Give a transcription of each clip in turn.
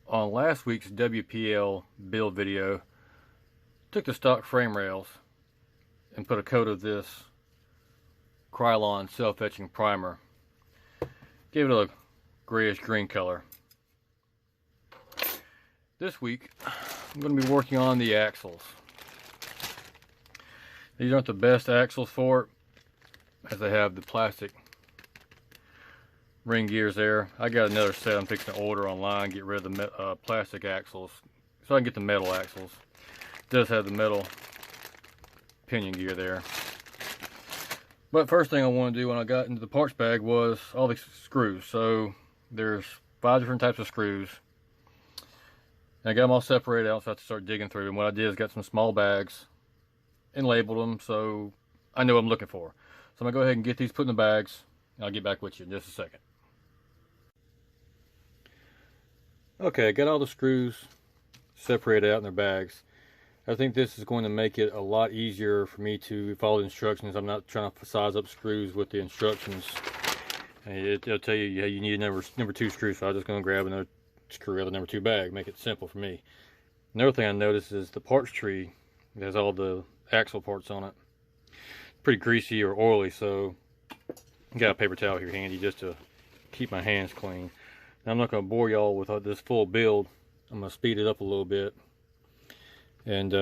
On last week's WPL build video, took the stock frame rails and put a coat of this Krylon self-etching primer. Gave it a grayish green color. This week, I'm going to be working on the axles. These aren't the best axles for it, as they have the plastic ring gears there. I got another set I'm fixing to order online, get rid of the plastic axles so I can get the metal axles. It does have the metal pinion gear there. But first thing I want to do when I got into the parts bag was all these screws. So there's 5 different types of screws. And I got them all separated out, so I have to start digging through them. What I did is got some small bags and labeled them so I know what I'm looking for. So I'm going to go ahead and get these put in the bags, and I'll get back with you in just a second. Okay, I got all the screws separated out in their bags. I think this is going to make it a lot easier for me to follow the instructions. I'm not trying to size up screws with the instructions. It'll tell you, yeah, you need a number 2 screw, so I'm just going to grab another screw out of the number 2 bag, make it simple for me. Another thing I noticed is the parts tree has all the axle parts on it. Pretty greasy or oily, so I got a paper towel here handy just to keep my hands clean. Now, I'm not going to bore y'all with this full build. I'm going to speed it up a little bit and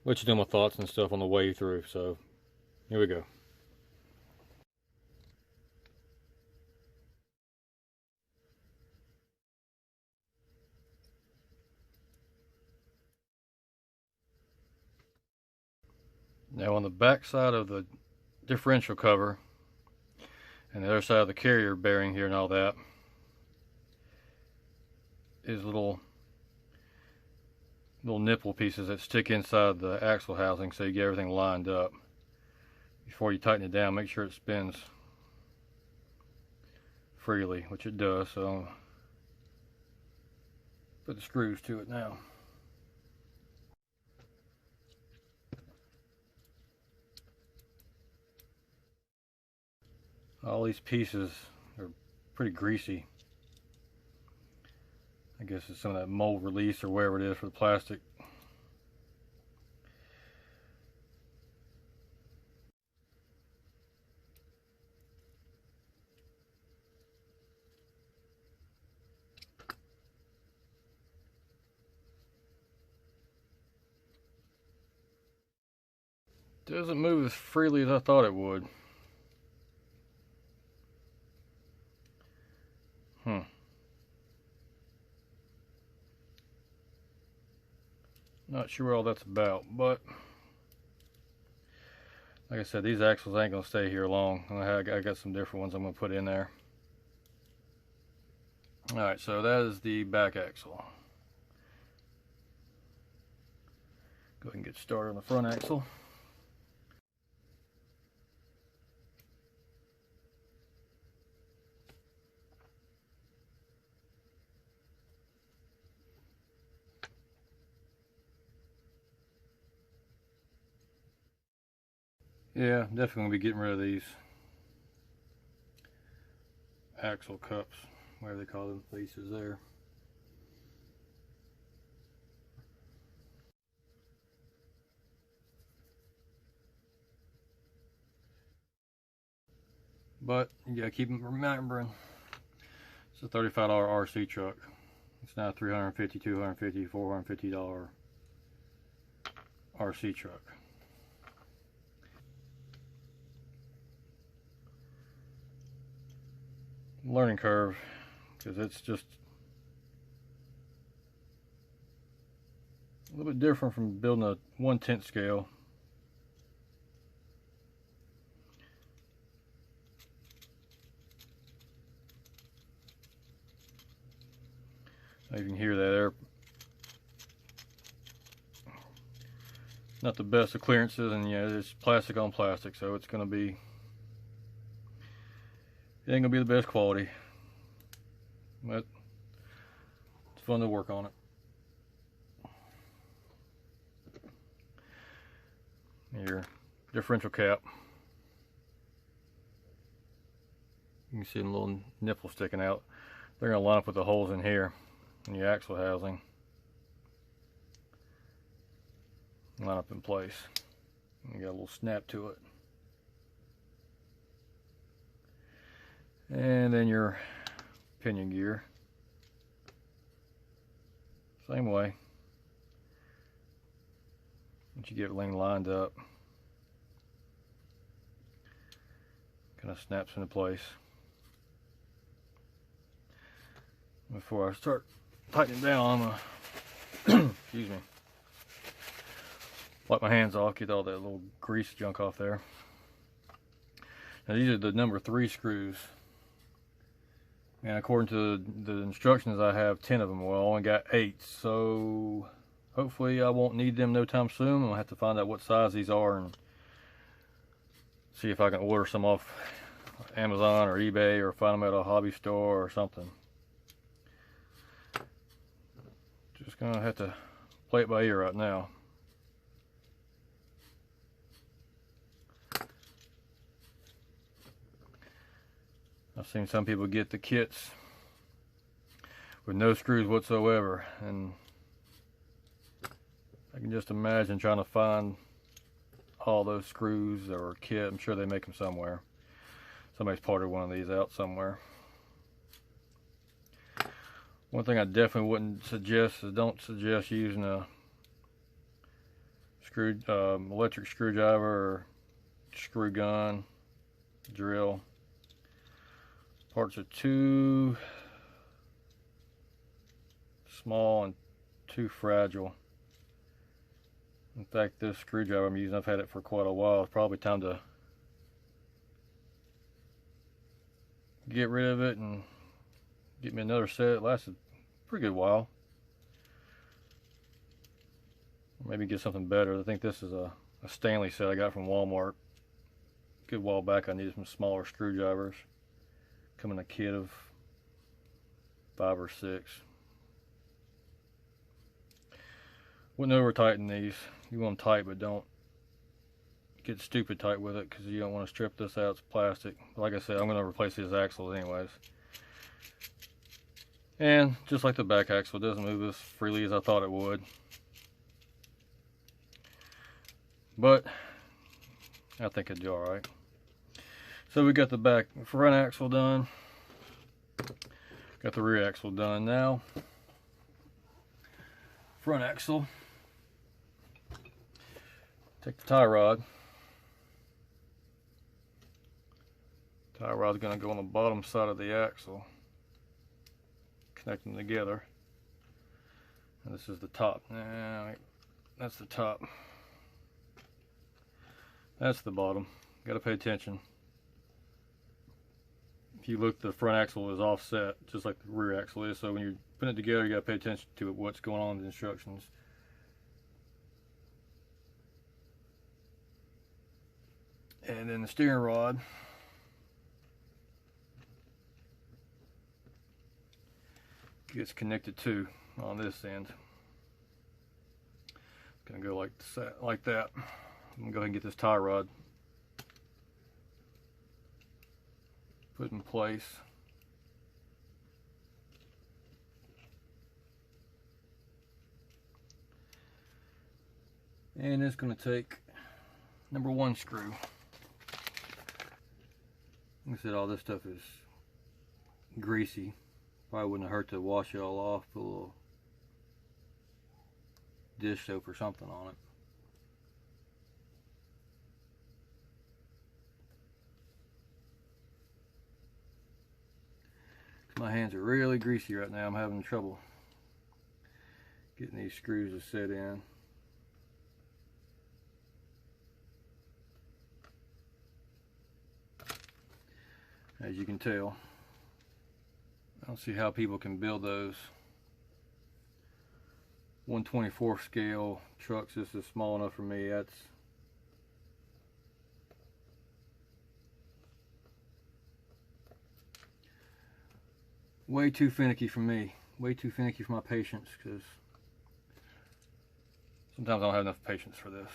let you know my thoughts and stuff on the way through. So here we go. Now, on the back side of the differential cover and the other side of the carrier bearing here and all that is little nipple pieces that stick inside the axle housing, so you get everything lined up. Before you tighten it down, make sure it spins freely, which it does. So I'll put the screws to it now. All these pieces are pretty greasy. I guess it's some of that mold release or whatever it is for the plastic. Doesn't move as freely as I thought it would. Not sure what all that's about, but like I said, these axles ain't gonna stay here long. I got some different ones I'm gonna put in there. Alright, so that is the back axle. Go ahead and get started on the front axle. Yeah, definitely gonna be getting rid of these axle cups, whatever they call them pieces there. But you gotta keep remembering, it's a $35 RC truck. It's not a $350, $250, $450 RC truck. Learning curve, because it's just a little bit different from building a 1/10 scale. You can hear that there. Not the best of clearances, and yeah, it's plastic on plastic, so it's gonna be, it ain't gonna be the best quality, but it's fun to work on it. Your differential cap, you can see a little nipple sticking out. They're gonna line up with the holes in here. and your axle housing line up in place. You got a little snap to it. And then your pinion gear, same way. Once you get everything lined up, kind of snaps into place. Before I start tightening down, I'm gonna excuse me, wipe my hands off, get all that little grease junk off there. Now these are the number 3 screws, and according to the instructions I have 10 of them. Well, I only got 8, so hopefully I won't need them no time soon. I'll have to find out what size these are and see if I can order some off Amazon or eBay, or find them at a hobby store or something. Just gonna have to play it by ear right now. I've seen some people get the kits with no screws whatsoever, and I can just imagine trying to find all those screws or kit. I'm sure they make them somewhere. Somebody's parted one of these out somewhere. One thing I definitely wouldn't suggest is don't suggest using a electric screwdriver or screw gun, drill. Parts are too small and too fragile. In fact, this screwdriver I'm using, I've had it for quite a while. It's probably time to get rid of it and get me another set. It lasted a pretty good while. Maybe get something better. I think this is a Stanley set I got from Walmart. A good while back I needed some smaller screwdrivers. Come in a kit of 5 or 6. Wouldn't over tighten these. You want them tight, but don't get stupid tight with it, because you don't want to strip this out. It's plastic. Like I said, I'm going to replace these axles anyways. And just like the back axle, it doesn't move as freely as I thought it would. But I think it'll do alright. So we got the front axle done. Got the rear axle done now. Front axle. Take the tie rod. Tie rod's going to go on the bottom side of the axle. Connect them together. And this is the top. Nah, that's the top. That's the bottom. Got to pay attention. If you look, the front axle is offset just like the rear axle is, so when you're putting it together you got to pay attention to what's going on in the instructions. And then the steering rod gets connected too on this end. It's going to go like that. I'm going to go ahead and get this tie rod put in place. And it's going to take number 1 screw. Like I said, all this stuff is greasy. Probably wouldn't hurt to wash it all off, put a little dish soap or something on it. My hands are really greasy right now. I'm having trouble getting these screws to set in. As you can tell, I don't see how people can build those 1/24 scale trucks. This is small enough for me. That's way too finicky for me. Way too finicky for my patience, because sometimes I don't have enough patience for this.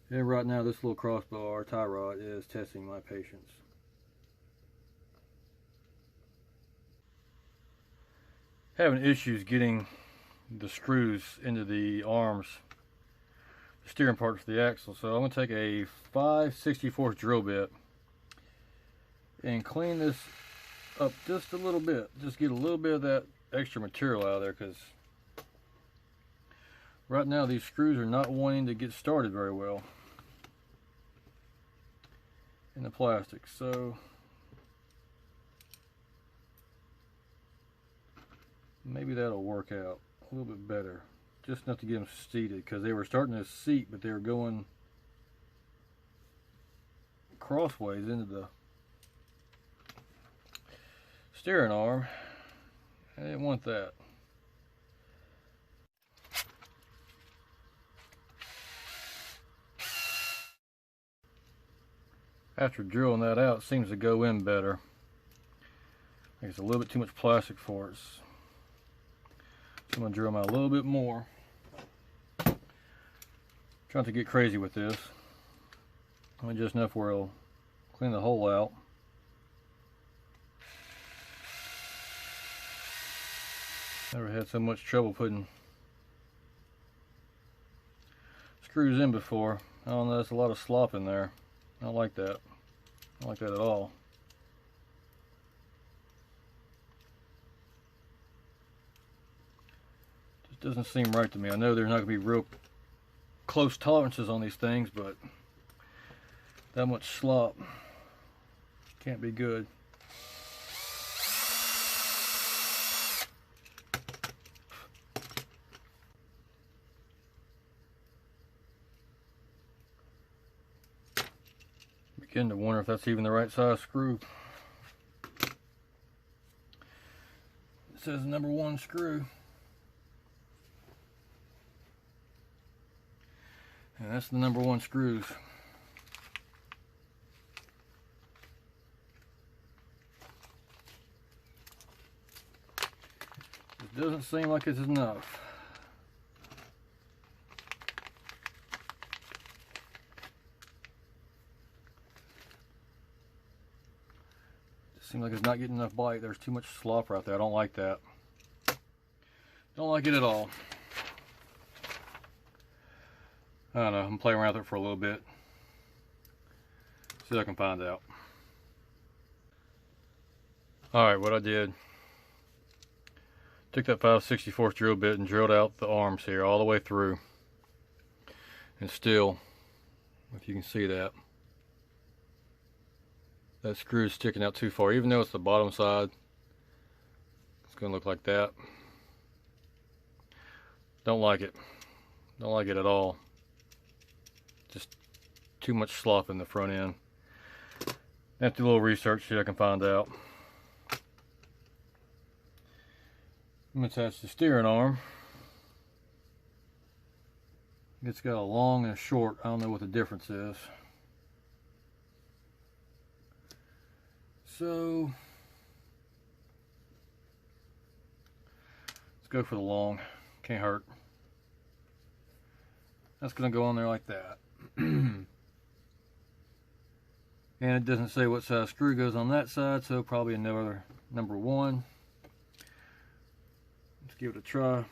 And right now this little crossbar or tie rod is testing my patience. having issues getting the screws into the arms, the steering part for the axle. So I'm going to take a 5/64 drill bit and clean this up just a little bit. Just get a little bit of that extra material out of there, because right now these screws are not wanting to get started very well in the plastic. So maybe that'll work out a little bit better, just enough to get them seated, because they were starting to seat, but they were going crossways into the steering arm. I didn't want that. After drilling that out, it seems to go in better. I think it's a little bit too much plastic for it. So I'm going to drill them out a little bit more. Trying to get crazy with this. Only just enough where it'll clean the hole out. Never had so much trouble putting screws in before. I don't know, there's a lot of slop in there. I don't like that. I don't like that at all. Just doesn't seem right to me. I know there's not going to be real close tolerances on these things, but that much slop can't be good. Beginning to wonder if that's even the right size screw. It says number 1 screw. And that's the number 1 screws. It doesn't seem like it's enough. Seems like it's not getting enough bite. There's too much slop right there. I don't like that. Don't like it at all. I don't know. I'm playing around with it for a little bit. See what I can find out. Alright, what I did. Took that 5/64 drill bit and drilled out the arms here all the way through. And still, if you can see that, that screw is sticking out too far. Even though it's the bottom side, it's going to look like that. Don't like it. Don't like it at all. Just too much slop in the front end. I have to do a little research, see what I can find out. I'm going to attach the steering arm. It's got a long and a short. I don't know what the difference is. So let's go for the long. Can't hurt. That's going to go on there like that. And it doesn't say what size screw goes on that side, so probably another number 1. Let's give it a try.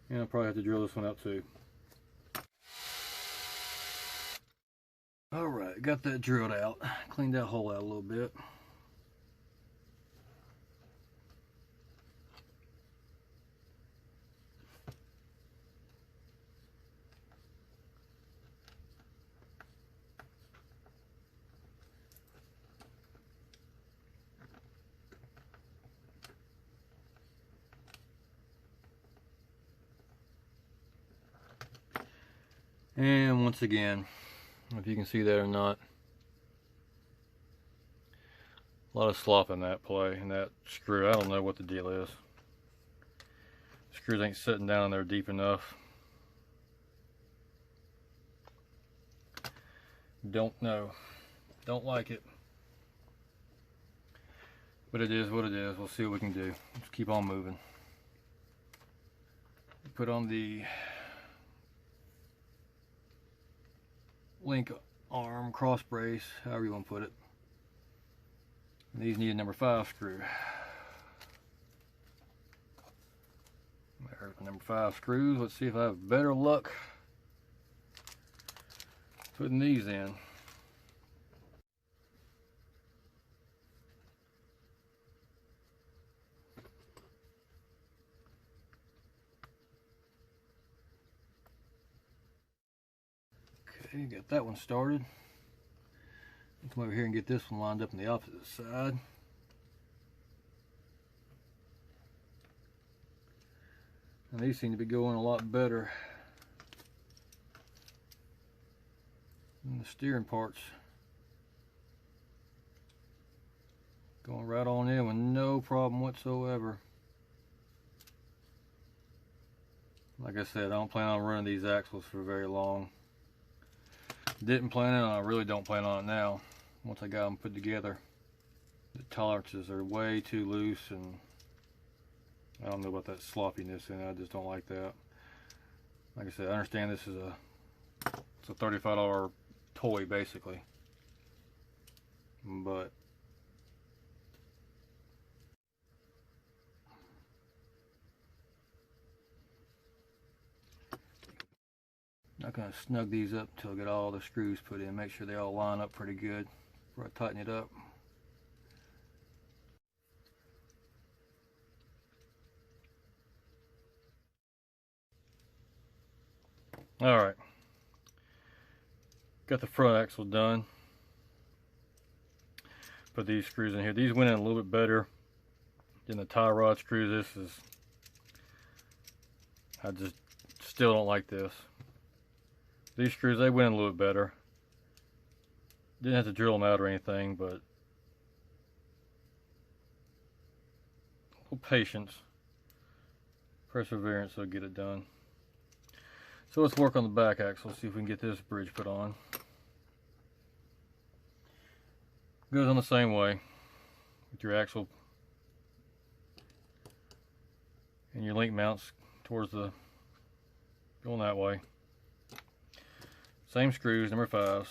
And I'll probably have to drill this one out too. Alright, got that drilled out. Cleaned that hole out a little bit. And once again, if you can see that or not, a lot of slop in that play, and that screw. I don't know what the deal is. Screws ain't sitting down there deep enough. Don't know. Don't like it. But it is what it is. We'll see what we can do. Let's keep on moving. Put on the link arm cross brace, however you want to put it. And these need a number 5 screw. There's my number 5 screws. Let's see if I have better luck putting these in. Okay, got that one started. Come over here and get this one lined up on the opposite side. And these seem to be going a lot better than the steering parts. Going right on in with no problem whatsoever. Like I said, I don't plan on running these axles for very long. Didn't plan it on, I really don't plan on it now. Once I got them put together, the tolerances are way too loose, and I don't know about that sloppiness in it. I just don't like that. Like I said, I understand this is it's a $35 toy basically, but I'm going to snug these up until I get all the screws put in, make sure they all line up pretty good before I tighten it up. Alright, got the front axle done. Put these screws in here. These went in a little bit better than the tie rod screws. I just still don't like this. These screws, they went in a little bit better. Didn't have to drill them out or anything, but a little patience, perseverance will get it done. So let's work on the back axle, see if we can get this bridge put on. Goes on the same way with your axle and your link mounts towards the, going that way. Same screws, number 5s.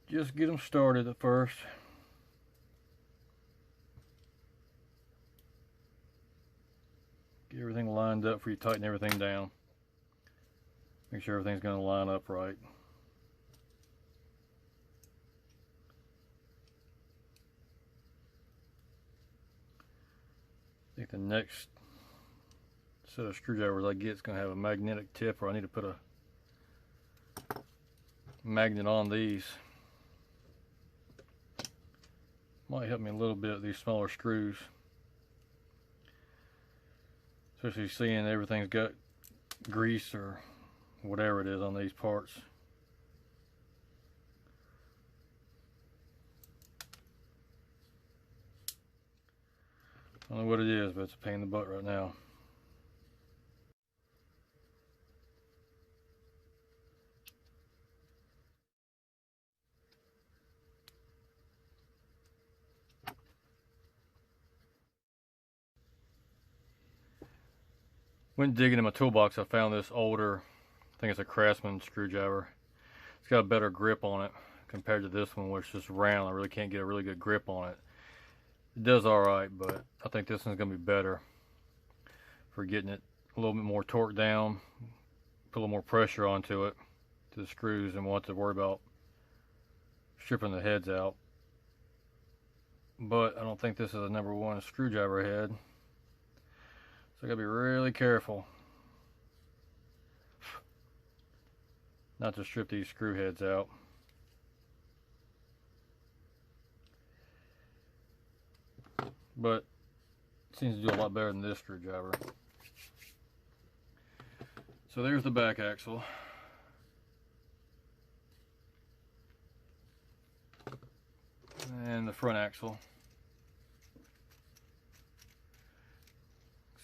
Just get them started at first. Get everything lined up before you tighten everything down. Make sure everything's going to line up right. I think the next set of screwdrivers I get is going to have a magnetic tip, or I need to put a magnet on these. Might help me a little bit with these smaller screws. Especially seeing everything's got grease or whatever it is on these parts. I don't know what it is, but it's a pain in the butt right now. Went digging in my toolbox, I found this older, I think it's a Craftsman screwdriver. It's got a better grip on it compared to this one, which is just round. I really can't get a really good grip on it. It does alright, but I think this one's going to be better for getting it a little bit more torque down, put a little more pressure onto it, to the screws, and won't have to worry about stripping the heads out. But I don't think this is a number 1 screwdriver head, so I gotta be really careful not to strip these screw heads out. But it seems to do a lot better than this screwdriver. So there's the back axle. And the front axle.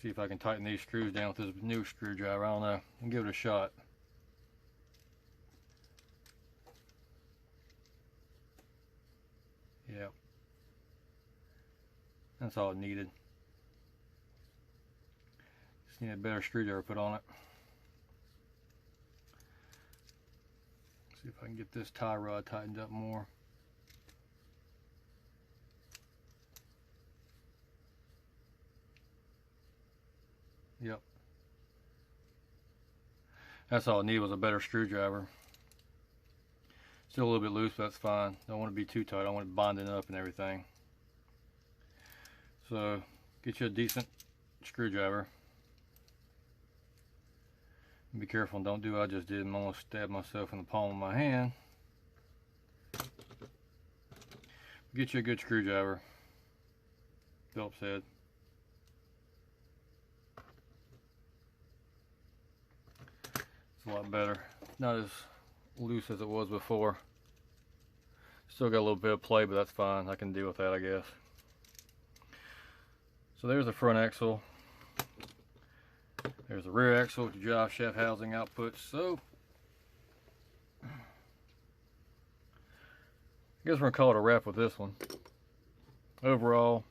See if I can tighten these screws down with this new screwdriver. I don't know. I'll give it a shot. Yep. That's all it needed. Need a better screwdriver put on it. See if I can get this tie rod tightened up more. Yep. That's all I need was a better screwdriver. Still a little bit loose, but that's fine. Don't want to be too tight. I don't want it binding up and everything. So get you a decent screwdriver. Be careful and don't do what I just did. I'm almost stabbed myself in the palm of my hand. Get you a good screwdriver. Phillips head. It's a lot better. Not as loose as it was before. Still got a little bit of play, but that's fine. I can deal with that, I guess. So there's the front axle. There's the rear axle with the drive shaft housing outputs. So I guess we're gonna call it a wrap with this one. Overall,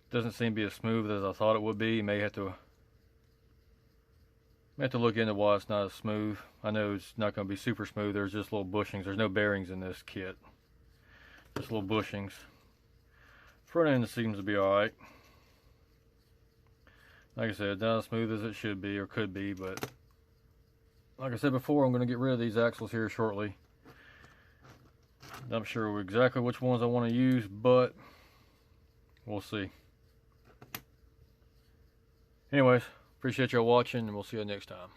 doesn't seem to be as smooth as I thought it would be. You may have to look into why it's not as smooth. I know it's not going to be super smooth. There's just little bushings. There's no bearings in this kit. Just little bushings. Front end seems to be alright. Like I said, not as smooth as it should be or could be, but like I said before, I'm going to get rid of these axles here shortly. Not sure exactly which ones I want to use, but we'll see. Anyways, appreciate y'all watching, and we'll see you next time.